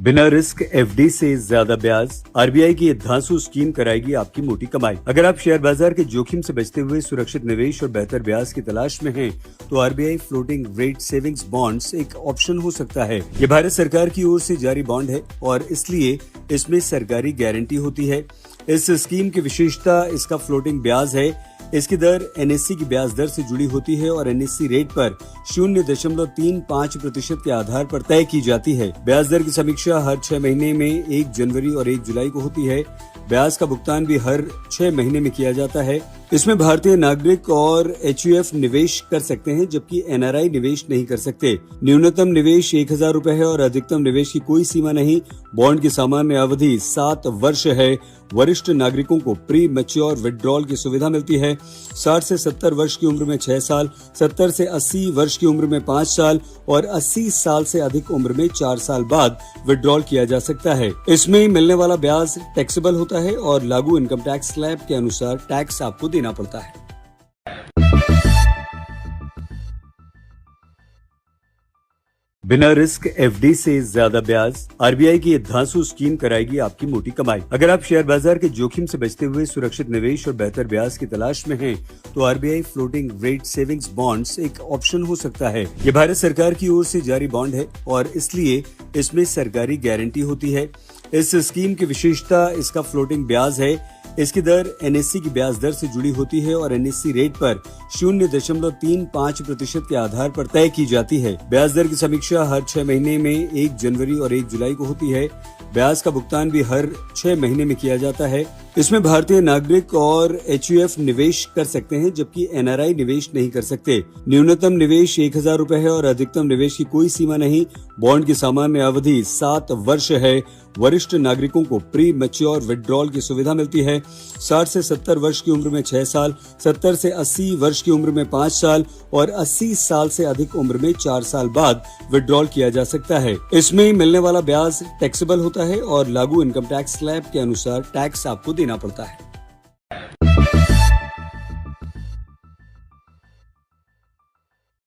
बिना risk FD से ज्यादा ब्याज। आरबीआई की ये धांसू स्कीम कराएगी आपकी मोटी कमाई। अगर आप शेयर बाजार के जोखिम से बचते हुए सुरक्षित निवेश और बेहतर ब्याज की तलाश में हैं, तो RBI floating rate savings bonds एक ऑप्शन हो सकता है। ये भारत सरकार की ओर से जारी बॉन्ड है और इसलिए इसमें सरकारी गारंटी होती है। इस स्कीम की विशेषता इसका फ्लोटिंग ब्याज है। इसकी दर एनएससी की ब्याज दर से जुड़ी होती है और एनएससी रेट पर 0.35% के आधार पर तय की जाती है। ब्याज दर की समीक्षा हर 6 महीने में 1 जनवरी और 1 जुलाई को होती है। ब्याज का भुगतान भी हर 6 महीने में किया जाता है। इसमें भारतीय नागरिक और एचयूएफ निवेश कर सकते हैं, जबकि एनआरआई निवेश नहीं कर सकते। न्यूनतम निवेश 1000 रुपए है और अधिकतम निवेश की कोई सीमा नहीं। बॉन्ड की सामान्य अवधि 7 वर्ष है। वरिष्ठ नागरिकों को प्री मैच्योर विड्रॉल की सुविधा मिलती है। 60 से 70 वर्ष की उम्र में 6 साल, 70 से 80 वर्ष की उम्र में 5 साल और 80 साल से अधिक उम्र में 4 साल बाद विड्रॉल किया जा सकता है। इसमें मिलने वाला ब्याज टैक्सेबल होता है और लागू इनकम टैक्स स्लैब के अनुसार टैक्स आपको देना पड़ता है। बिना रिस्क एफडी से ज्यादा ब्याज। आरबीआई की ये धांसू स्कीम कराएगी आपकी मोटी कमाई। अगर आप शेयर बाजार के जोखिम से बचते हुए सुरक्षित निवेश और बेहतर ब्याज की तलाश में हैं, तो RBI floating rate savings bonds एक ऑप्शन हो सकता है। ये भारत सरकार की ओर से जारी बॉन्ड है और इसलिए इसमें सरकारी गारंटी होती है। इस स्कीम की विशेषता इसका फ्लोटिंग ब्याज है। इसकी दर एनएससी की ब्याज दर से जुड़ी होती है और एनएससी रेट पर 0.35% के आधार पर तय की जाती है। ब्याज दर की समीक्षा हर 6 महीने में 1 जनवरी और 1 जुलाई को होती है। ब्याज का भुगतान भी हर 6 महीने में किया जाता है। इसमें भारतीय नागरिक और एचयूएफ निवेश कर सकते हैं, जबकि एनआरआई निवेश नहीं कर सकते। न्यूनतम निवेश 1000 रुपए है और अधिकतम निवेश की कोई सीमा नहीं। बॉन्ड की सामान्य अवधि 7 वर्ष है। वरिष्ठ नागरिकों को प्री मैच्योर विड्रॉल की सुविधा मिलती है। 60 से 70 वर्ष की उम्र में 6 साल, 70 से 80 वर्ष की उम्र में 5 साल और 80 साल से अधिक उम्र में 4 साल बाद विड्रॉल किया जा सकता है। इसमें मिलने वाला ब्याज टैक्सेबल होता है और लागू इनकम टैक्स स्लैब के अनुसार टैक्स आपको देना पड़ता है।